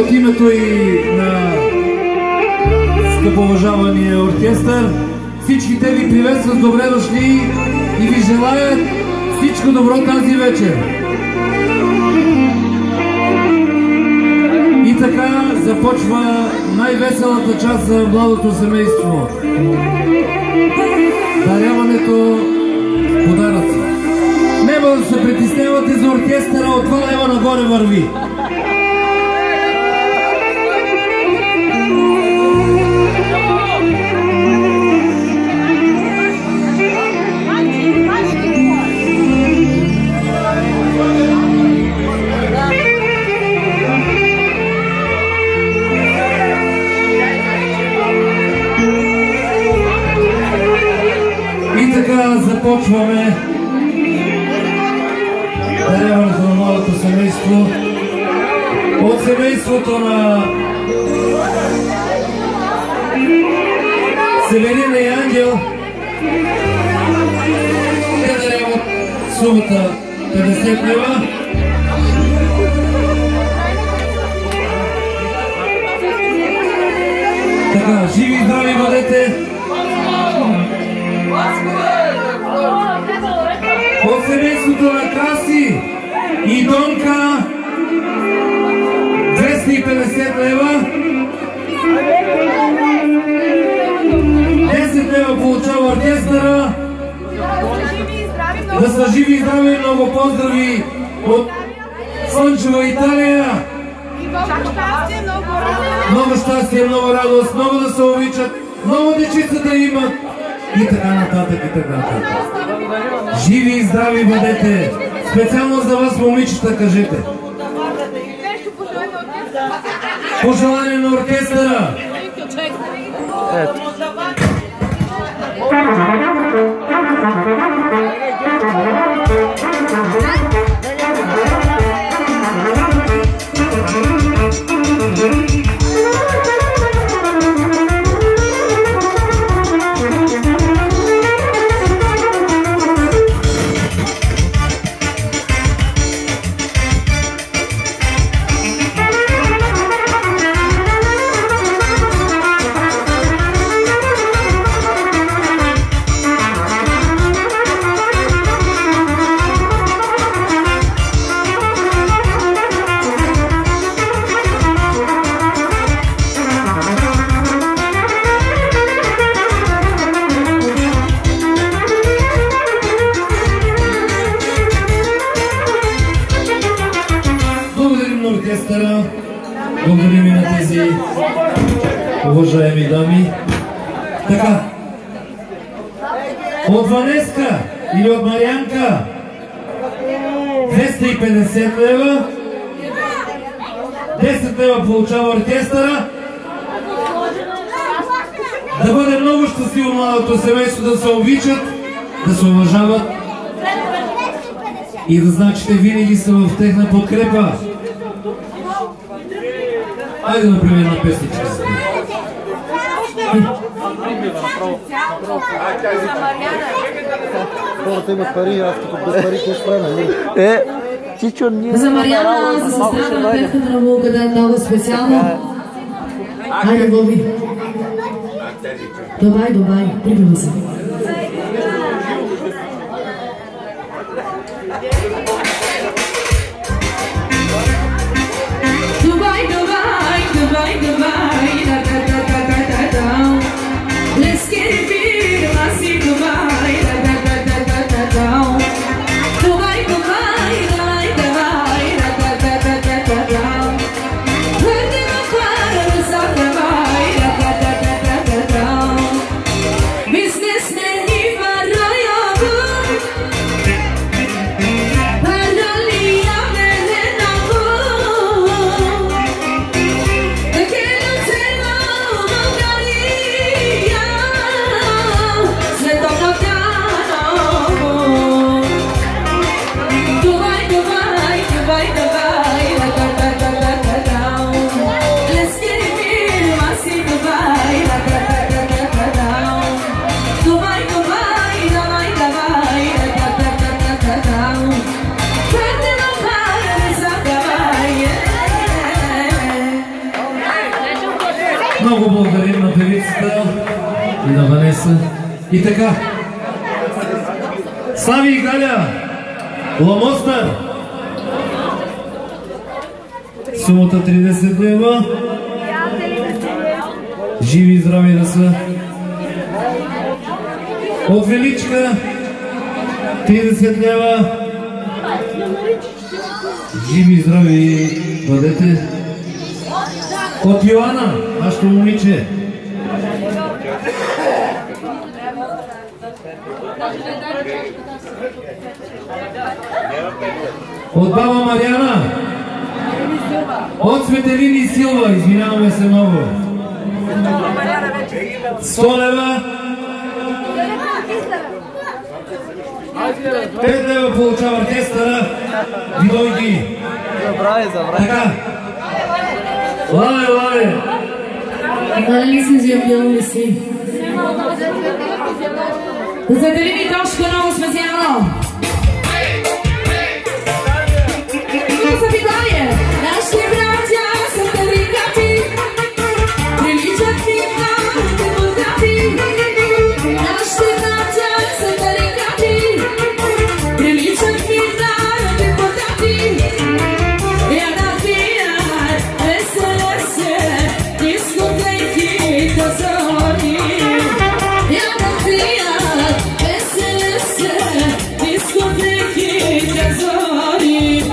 от името и на скъповажавания оркестър, всички те ви приветстват, добре дошли и ви желаят всичко добро тази вечер. И така започва най-веселата част за младото семейство. Даряването подаръци. Нема да се притеснявате за оркестъра, от 2 лева нагоре върви. И така започваме даряването на младото семейство от семейството на Северина и Ангел. Те даряват сумата 50 лева. Така, живи и здрави бъдете! От семейството на Краси и Донка 250 лева. 10 лева получава оркестъра. Да са живи и здрави, много поздрави от Слънчева Италия. Много щастие, много радост, много да се обичат, много дечица да имат и така нататък, и така нататък. Живи и здрави бъдете! Специално за вас, момичета, кажете. Пожелание на оркестъра! Благодарим и на тези уважаеми дами. Така, от Ванеска или от Марианка 250 лева. 10 лева получава оркестъра. Да бъде много щастливо младото семейство, да се обичат, да се уважават и да знаят, че те винаги са в техна подкрепа. Айде да направим една песничка. Хората имат пари, аз като без пари какво ще правим? Чичо, ние... За Мариана, за сестрата на Петката на Вулка, да много специално. Айде, Боби. Добай, прибива се. Let's get it big, I see Dubai, Dubai, business на Ванеса. И така. Слави и Галя, Ломостър. Сумата 30 лева. Живи и здрави да са. От Величка 30 лева. Живи и здрави бъдете. От Йоана, нашето момиче. От баба Мариана. От Светелини и Силва, извиняваме се много. 100 лева. 5 лева получава оркестъра. Видойги. Така. Лале. Дали си изявявали си? За Светелини Тошко много специално. Наши братя са тарикати, приличат ми на депутати. Наши братя са тарикати, приличат ми на депутати. Я да пият, веселя се, дискотеки да зори. Я да пият, веселя се, дискотеки да зори.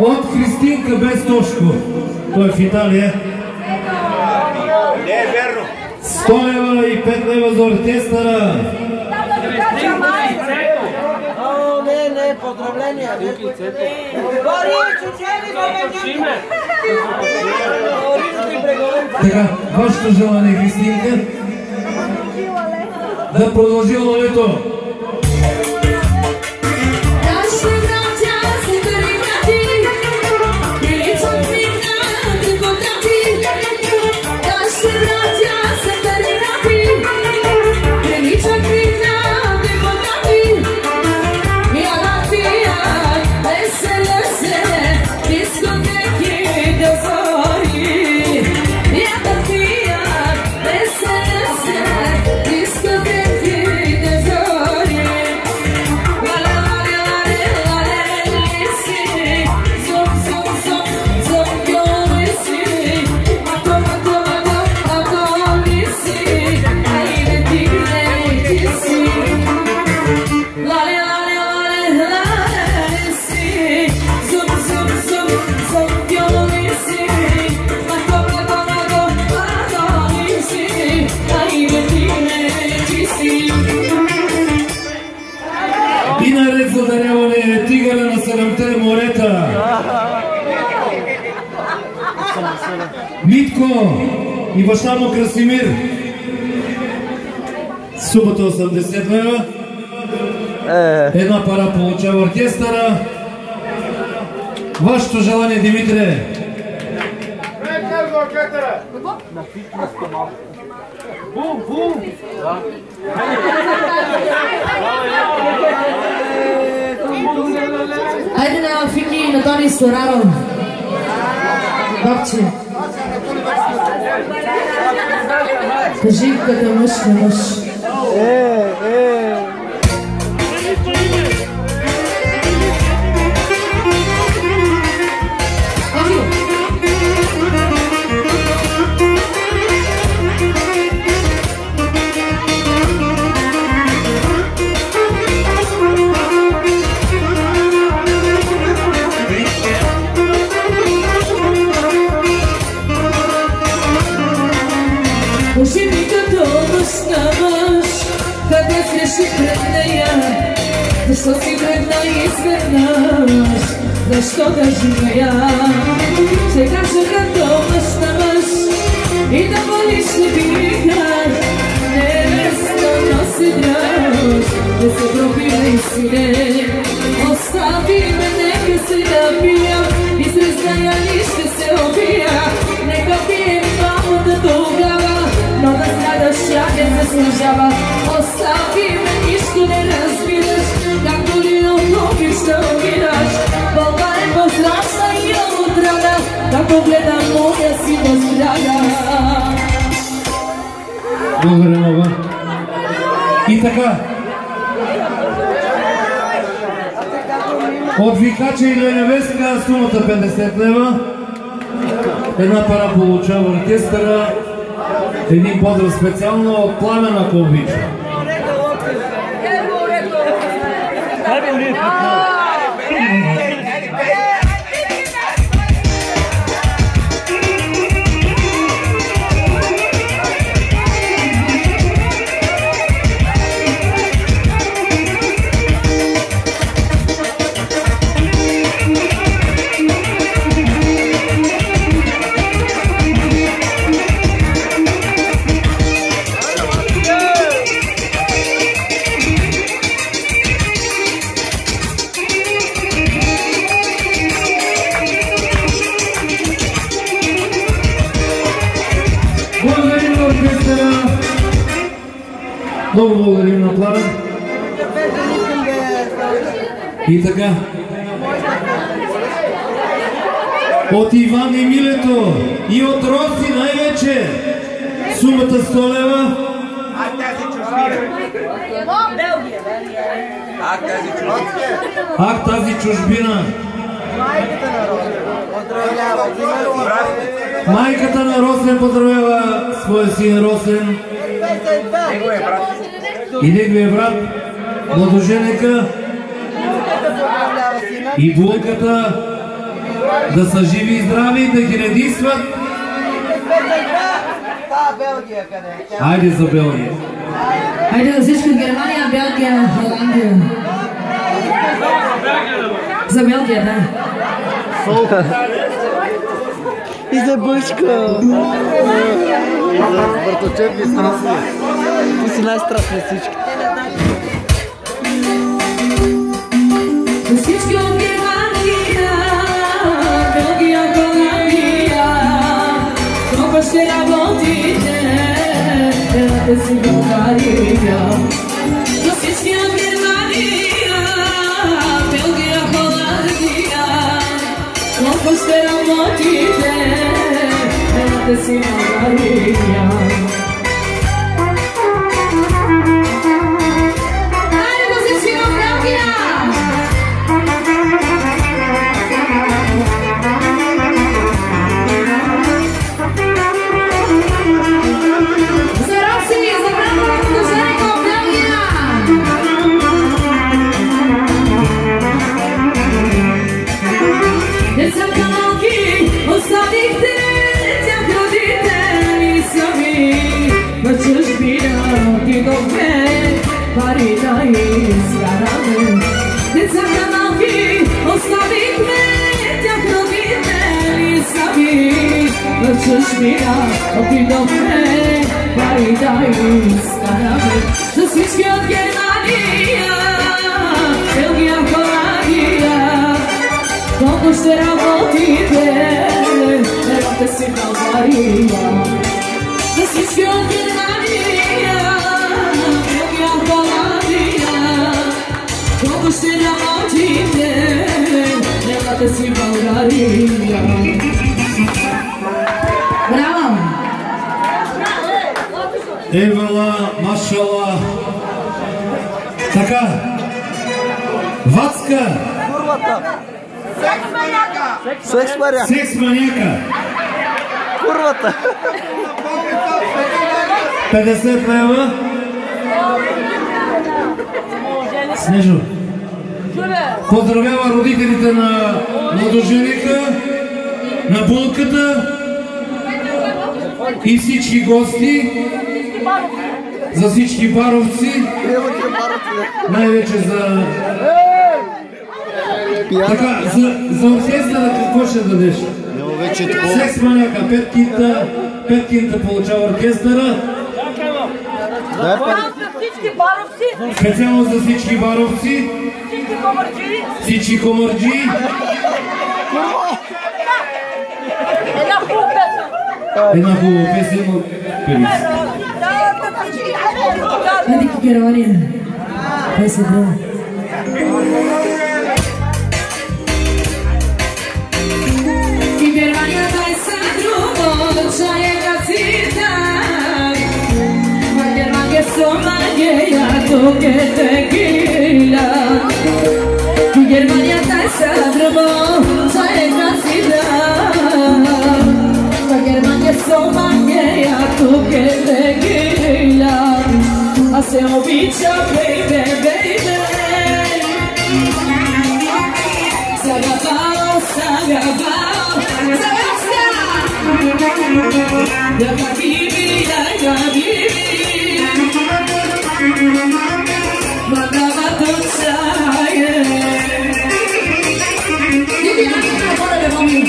От Христинка без Тошко. Той е в Италия. Не е верно. 100 лева и 5 лева за оркестъра. Не, поздравления. Така, вашето желание, Христинка, да продължи лолето. И наред за даряване тигъра на 7-те морета. Митко и баща му Красимир. Сумата 80 лева. Една пара получава оркестъра. Вашето желание, Димитре? Айде на Фики и на Тони Стораро. Бабче. Кажи като мъж на мъж. Кажи ми като мъж на мъж, къде срещи пред нея? Защо си вредна и изведнъж? Защо да живея? Ще кажа като мъж на мъж, и да молиш не викаш, невесто носи драж, не се пробивай сине, остави ме, нека се напия, и срез наяни ще се обия, нека пием двамата тогава, но да страдаш тя не заслужава, остави ме, нищо не разбираш, както ли обновиш да умираш, Българ е по-страшна и отрана, како гледам моя си възбрана. Благодаря много. И така. От викача или невестка сумата 50 лева. Една пара получава оркестъра. Един поздрав специално от Пламен, ако обича. Много благодарим на Пламен. И така. От Иван и Милето и от Роси най-вече сумата 100 лева. Ах, тази чужбина. Майката на Росен поздравява своя син Росен и неговия брат младоженека и булката да са живи и здрави, да ги редисват. Айде за Белгия. Айде за всички от Германия, Белгия, Холандия. За Белгия, да. И за Бъчка. И за Бърточев и страстни. Ти си най-страстни всички. За всички от Германия, Белгия, Холандия, колко ще работите, елате си България. За всички от Германия, Белгия, Холандия, колко ще работите, елате си България. Пари да изкараме, децата малки оставихме, тях родители сами. В чужбина отидохме, пари да изкараме. За всички от Германия, Белгия, Холандия, колко ще работите, елате си България. За всички от Германия, колко ще работите, елате си България. Браво! Евала, машала. Така. Вацка. Курвата. Секс маняка. Секс маняка. Секс маняка. Курвата. 50 лева. Снежо. Поздравява родителите на младоженика, на булката и всички гости, за всички баровци, най-вече за... Така, за оркестъра какво ще дадеш? Секс маняка, 5 кита, 5 получава оркестъра. Специално за всички баровци, всички комарджи. Една хубава песен от певиците. Хайде ки Германия. Песен бро. Германия дай са друго, чая да си так. Германия Somalia, toque tequila. Germania дай са друго, чая да си так. Germania Somalia, toque tequila. Hace obicha, baby, baby. Sagabao, sagabao, ya habibi, ya habibi. Mandaba tu chaye. Didi, ahora le vamos.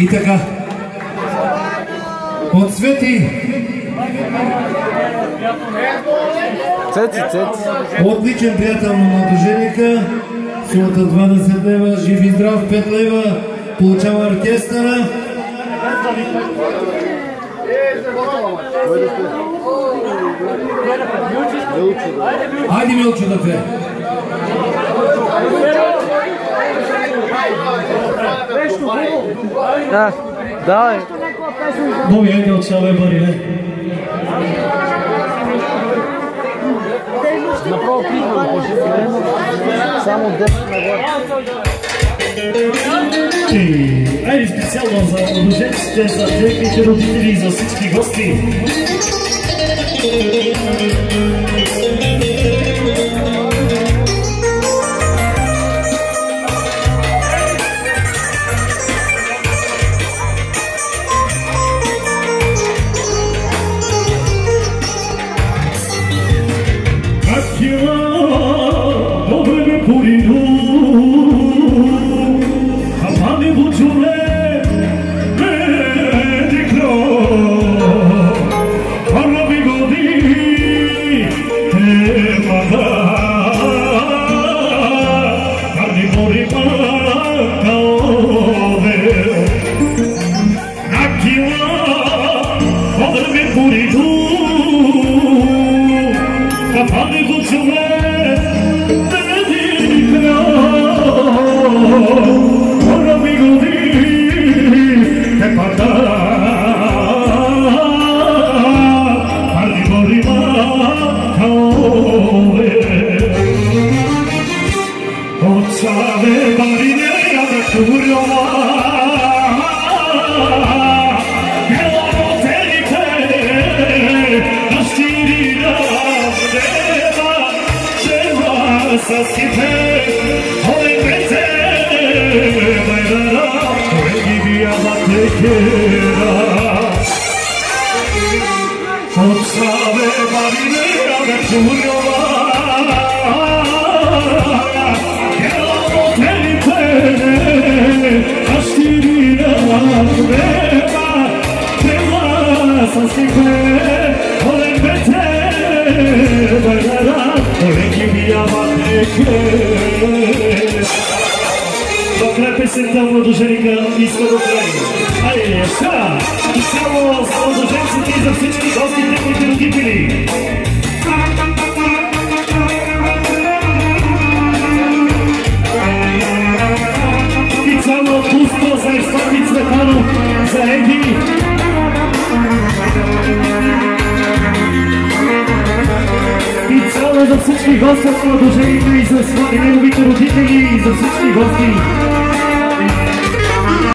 И така, от Цвети. Цеци. Отличен приятел на младоженика. Сумата 20 лева, жив и здрав 5 лева. Получава оркестъра. Айде, Милчо, да те. Давай. Нови ангел чале бари, не? Направо кликвам, само 10 нагоре. Айде специално за младоженците, за техните родители и за всички гости. Докрай песента младоженика иска да прави. Айде, сега! Само за младоженците и за всички гости, неговите родители. И само Слави Цветанов, за Еди. И цяло за всички гости от продължението и за неговите родители и за всички гости.